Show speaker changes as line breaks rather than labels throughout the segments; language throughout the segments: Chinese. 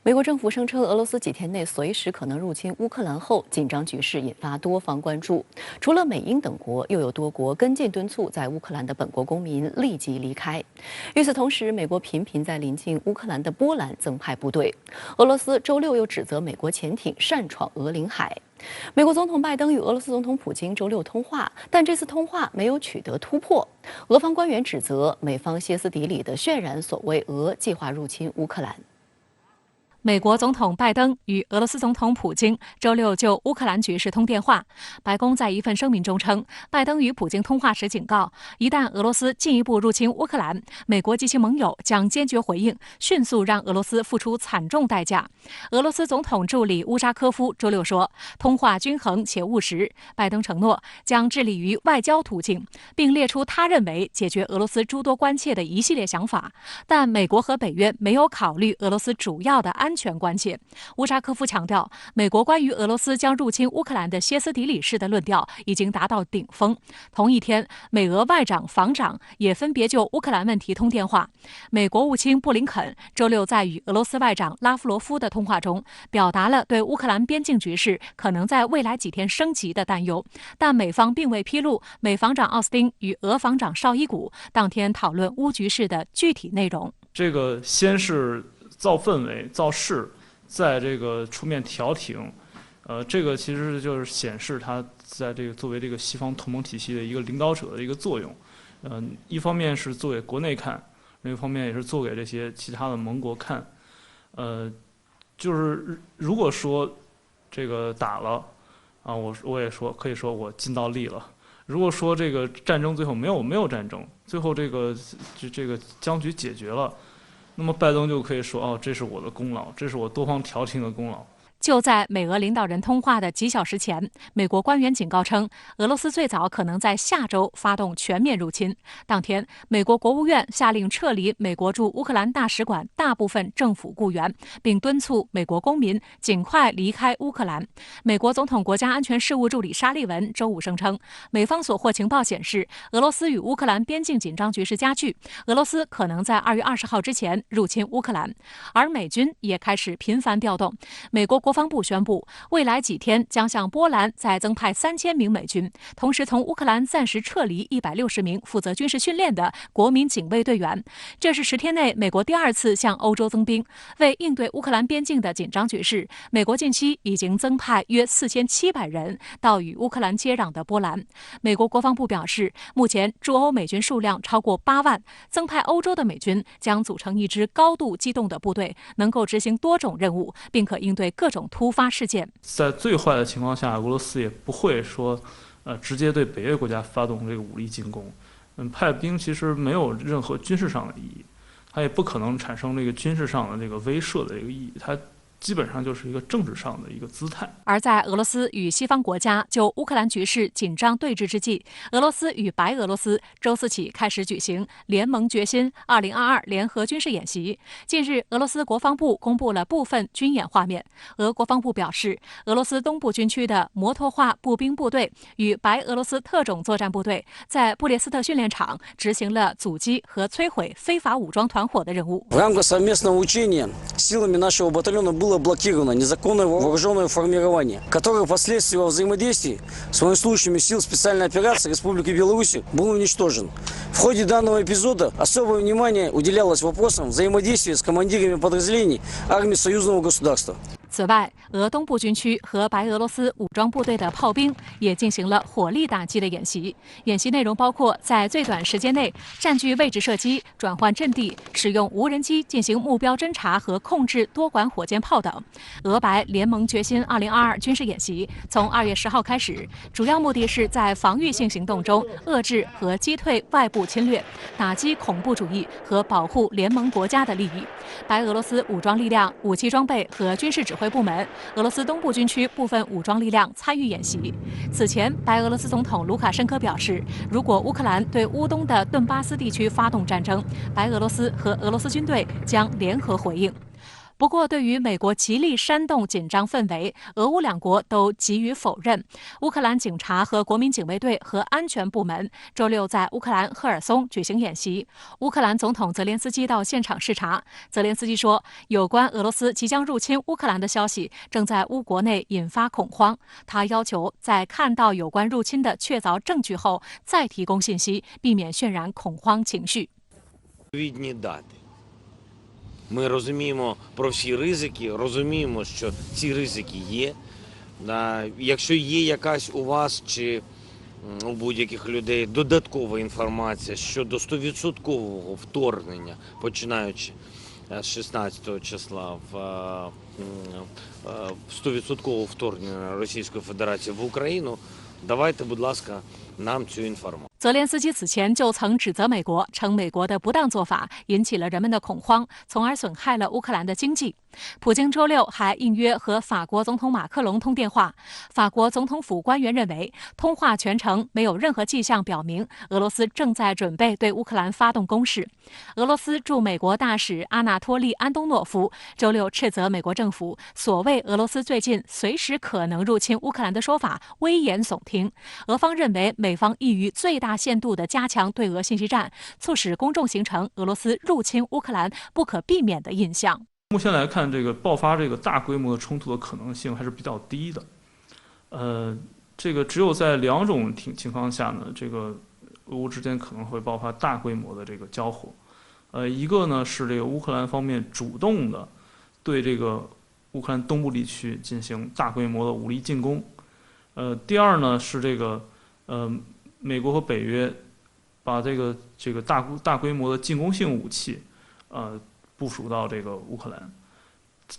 美国政府声称，俄罗斯几天内随时可能入侵乌克兰后，紧张局势引发多方关注。除了美英等国，又有多国跟进敦促在乌克兰的本国公民立即离开。与此同时，美国频频在临近乌克兰的波兰增派部队。俄罗斯周六又指责美国潜艇擅闯俄领海。美国总统拜登与俄罗斯总统普京周六通话，但这次通话没有取得突破。俄方官员指责美方歇斯底里地渲染所谓俄计划入侵乌克兰。
美国总统拜登与俄罗斯总统普京周六就乌克兰局势通电话。白宫在一份声明中称，拜登与普京通话时警告，一旦俄罗斯进一步入侵乌克兰，美国及其盟友将坚决回应，迅速让俄罗斯付出惨重代价。俄罗斯总统助理乌扎科夫周六说，通话均衡且务实。拜登承诺将致力于外交途径，并列出他认为解决俄罗斯诸多关切的一系列想法，但美国和北约没有考虑俄罗斯主要的安全关切。乌扎科夫强调，美国关于俄罗斯将入侵乌克兰的歇斯底里式的论调已经达到顶峰。同一天，美俄外长、防长也分别就乌克兰问题通电话。美国务卿布林肯周六在与俄罗斯外长拉夫罗夫的通话中，表达了对乌克兰边境局势可能在未来几天升级的担忧，但美方并未披露美防长奥斯汀与俄防长绍伊古当天讨论乌局势的具体内容。
这个先是造氛围、造势，在这个出面调停，这个其实就是显示他在这个作为这个西方同盟体系的一个领导者的一个作用。一方面是做给国内看，另一方面也是做给这些其他的盟国看。就是如果说这个打了啊，我也说可以说我尽到力了。如果说这个战争最后没有战争，最后这个僵局解决了。那么拜登就可以说，哦，这是我的功劳，这是我多方调停的功劳。
就在美俄领导人通话的几小时前，美国官员警告称，俄罗斯最早可能在下周发动全面入侵。当天，美国国务院下令撤离美国驻乌克兰大使馆大部分政府雇员，并敦促美国公民尽快离开乌克兰。美国总统国家安全事务助理沙利文周五声称，美方所获情报显示，俄罗斯与乌克兰边境紧张局势加剧，俄罗斯可能在2月20号之前入侵乌克兰，而美军也开始频繁调动。美国国防部宣布，未来几天将向波兰再增派3000名美军，同时从乌克兰暂时撤离160名负责军事训练的国民警卫队员。这是10天内美国第2次向欧洲增兵。为应对乌克兰边境的紧张局势，美国近期已经增派约4700人到与乌克兰接壤的波兰。美国国防部表示，目前驻欧美军数量超过8万，增派欧洲的美军将组成一支高度机动的部队，能够执行多种任务，并可应对各种突发事件。
在最坏的情况下，俄罗斯也不会说，直接对北约国家发动这个武力进攻。派兵其实没有任何军事上的意义，它也不可能产生这个军事上的这个威慑的一个意义，它基本上就是一个政治上的一个姿态。
而在俄罗斯与西方国家就乌克兰局势紧张对峙之际，俄罗斯与白俄罗斯周四起开始举行联盟决心2022联合军事演习。近日，俄罗斯国防部公布了部分军演画面。俄国防部表示，俄罗斯东部军区的摩托化步兵部队与白俄罗斯特种作战部队在布列斯特训练场执行了阻击和摧毁非法武装团伙的任务。
В рамках совместного учения силами нашего батальона было блокировано незаконное вооруженное формирование, которое впоследствии во взаимодействии с военнослужащими сил специальной операции Республики Беларусь было уничтожено. В ходе данного эпизода особое внимание уделялось вопросам взаимодействия с командирами подразделений армии союзного государства.
此外，俄东部军区和白俄罗斯武装部队的炮兵也进行了火力打击的演习。演习内容包括在最短时间内占据位置射击、转换阵地、使用无人机进行目标侦察和控制多管火箭炮等。俄白联盟决心2022军事演习从2月10号开始，主要目的是在防御性行动中遏制和击退外部侵略，打击恐怖主义和保护联盟国家的利益。白俄罗斯武装力量、武器装备和军事指挥部门、俄罗斯东部军区部分武装力量参与演习。此前，白俄罗斯总统卢卡申科表示，如果乌克兰对乌东的顿巴斯地区发动战争，白俄罗斯和俄罗斯军队将联合回应。不过，对于美国极力煽动紧张氛围，俄乌两国都给予否认。乌克兰警察和国民警卫队和安全部门周六在乌克兰赫尔松举行演习，乌克兰总统泽连斯基到现场视察。泽连斯基说，有关俄罗斯即将入侵乌克兰的消息正在乌国内引发恐慌。他要求在看到有关入侵的确凿证据后再提供信息，避免渲染恐慌情绪。
Ми розуміємо про всі ризики, розуміємо, що ці ризики є. Якщо є якась у вас чи у будь-яких людей додаткова інформація щодо 100% вторгнення, починаючи з 16 числа в 100% вторгнення Російської Федерації в Україну, давайте, будь ласка, нам цю інформацію.
泽连斯基此前就曾指责美国，称美国的不当做法引起了人们的恐慌，从而损害了乌克兰的经济。普京周六还应约和法国总统马克龙通电话。法国总统府官员认为，通话全程没有任何迹象表明俄罗斯正在准备对乌克兰发动攻势。俄罗斯驻美国大使阿纳托利·安东诺夫周六斥责美国政府所谓俄罗斯最近随时可能入侵乌克兰的说法危言耸听。俄方认为美方意于最大限度地加强对俄信息战，促使公众形成俄罗斯入侵乌克兰不可避免的印象。
目前来看，这个爆发这个大规模的冲突的可能性还是比较低的。这个只有在两种情况下呢，这个俄乌之间可能会爆发大规模的这个交火。一个呢是这个乌克兰方面主动的对这个乌克兰东部地区进行大规模的武力进攻。第二呢是这个美国和北约把这个大规模的进攻性武器部署到这个乌克兰。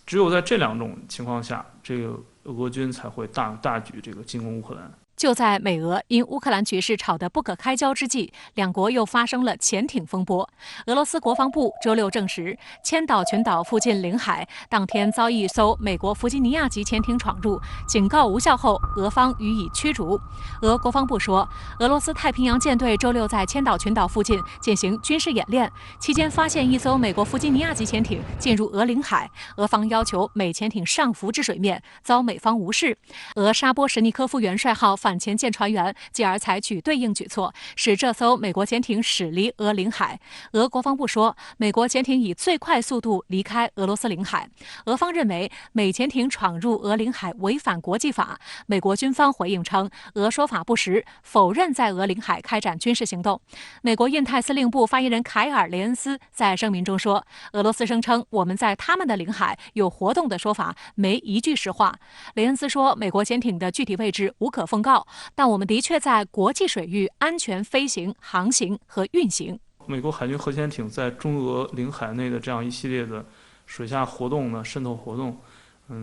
只有在这两种情况下，这个俄军才会大举这个进攻乌克兰。
就在美俄因乌克兰局势吵得不可开交之际，两国又发生了潜艇风波。俄罗斯国防部周六证实，千岛群岛附近领海当天遭一艘美国弗吉尼亚级潜艇闯入，警告无效后，俄方予以驱逐。俄国防部说，俄罗斯太平洋舰队周六在千岛群岛附近进行军事演练，期间发现一艘美国弗吉尼亚级潜艇进入俄领海，俄方要求美潜艇上浮至水面，遭美方无视。俄沙波什尼科夫元帅号反潜舰船员继而采取对应举措，使这艘美国潜艇驶离俄领海。俄国防部说，美国潜艇以最快速度离开俄罗斯领海。俄方认为美潜艇闯入俄领海违反国际法。美国军方回应称，俄说法不实，否认在俄领海开展军事行动。美国印太司令部发言人凯尔·雷恩斯在声明中说，俄罗斯声称我们在他们的领海有活动的说法没一句实话。雷恩斯说，美国潜艇的具体位置无可奉告，但我们的确在国际水域安全飞行、航行和运行。
美国海军核潜艇在中俄领海内的这样一系列的水下活动呢，渗透活动，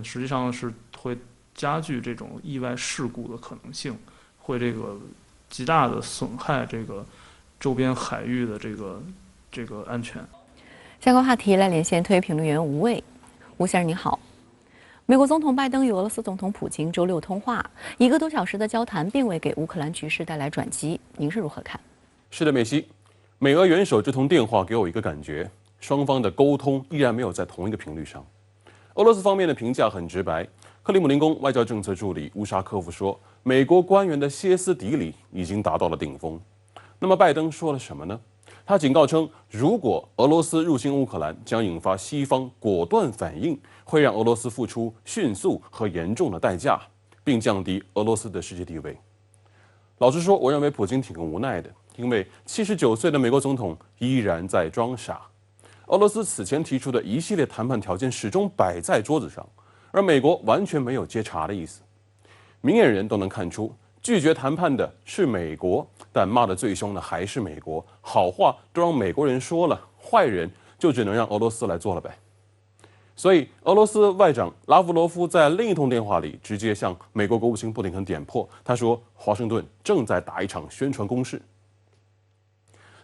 实际上是会加剧这种意外事故的可能性，会这个极大的损害这个周边海域的这个安全。
下个话题来连线特约评论员吴卫，吴先生您好。美国总统拜登与俄罗斯总统普京周六通话，1个多小时的交谈并未给乌克兰局势带来转机，您是如何看？
是的，美西，美俄元首这通电话给我一个感觉，双方的沟通依然没有在同一个频率上。俄罗斯方面的评价很直白，克里姆林宫外交政策助理乌沙科夫说，美国官员的歇斯底里已经达到了顶峰。那么拜登说了什么呢？他警告称，如果俄罗斯入侵乌克兰，将引发西方果断反应，会让俄罗斯付出迅速和严重的代价，并降低俄罗斯的世界地位。老实说，我认为普京挺无奈的，因为79岁的美国总统依然在装傻。俄罗斯此前提出的一系列谈判条件始终摆在桌子上，而美国完全没有接茬的意思。明眼人都能看出，拒绝谈判的是美国，但骂得最凶的还是美国，好话都让美国人说了，坏人就只能让俄罗斯来做了呗。所以，俄罗斯外长拉夫罗夫在另一通电话里直接向美国国务卿布林肯点破，他说，华盛顿正在打一场宣传攻势。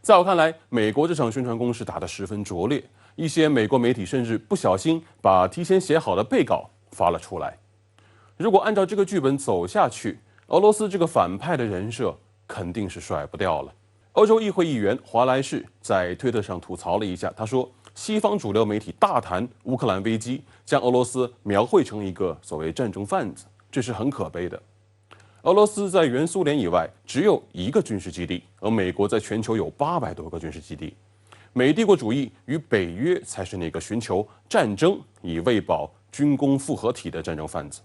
在我看来，美国这场宣传攻势打得十分拙劣，一些美国媒体甚至不小心把提前写好的备稿发了出来。如果按照这个剧本走下去，俄罗斯这个反派的人设肯定是甩不掉了。欧洲议会议员华莱士在推特上吐槽了一下，他说，西方主流媒体大谈乌克兰危机，将俄罗斯描绘成一个所谓战争贩子，这是很可悲的。俄罗斯在原苏联以外只有1个军事基地，而美国在全球有800多个军事基地。美帝国主义与北约才是那个寻求战争以喂饱军工复合体的战争贩子。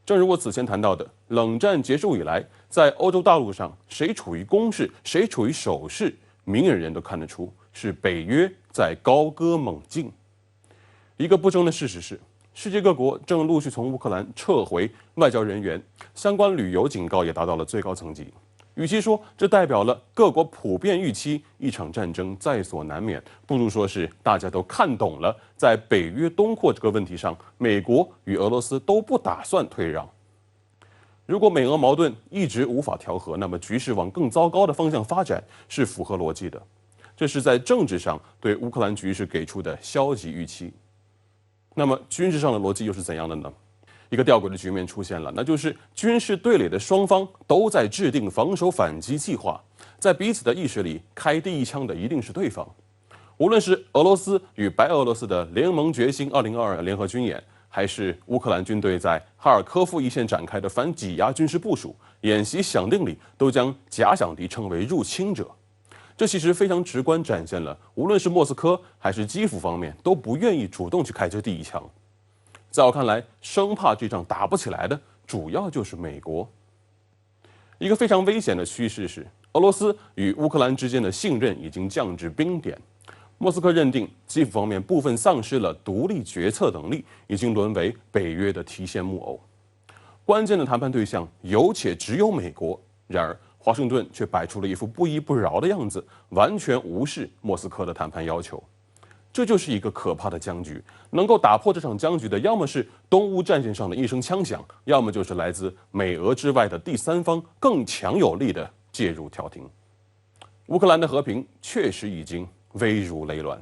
正如我此前谈到的，冷战结束以来，在欧洲大陆上，谁处于攻势，谁处于守势，明眼人都看得出是北约在高歌猛进。一个不争的事实是，世界各国正陆续从乌克兰撤回外交人员，相关旅游警告也达到了最高层级。与其说这代表了各国普遍预期一场战争在所难免，不如说是大家都看懂了，在北约东扩这个问题上，美国与俄罗斯都不打算退让。如果美俄矛盾一直无法调和，那么局势往更糟糕的方向发展是符合逻辑的。这是在政治上对乌克兰局势给出的消极预期。那么军事上的逻辑又是怎样的呢？一个吊诡的局面出现了，那就是军事对垒的双方都在制定防守反击计划，在彼此的意识里，开第一枪的一定是对方。无论是俄罗斯与白俄罗斯的联盟决心2022联合军演，还是乌克兰军队在哈尔科夫一线展开的反挤压军事部署，演习响定里都将假想敌称为入侵者。这其实非常直观展现了，无论是莫斯科还是基辅方面都不愿意主动去开这第一枪。在我看来，生怕这仗打不起来的，主要就是美国。一个非常危险的趋势是，俄罗斯与乌克兰之间的信任已经降至冰点。莫斯科认定基辅方面部分丧失了独立决策能力，已经沦为北约的提线木偶。关键的谈判对象有且只有美国，然而华盛顿却摆出了一副不依不饶的样子，完全无视莫斯科的谈判要求。这就是一个可怕的僵局，能够打破这场僵局的，要么是东乌战线上的一声枪响，要么就是来自美俄之外的第三方更强有力的介入调停。乌克兰的和平确实已经危如累卵。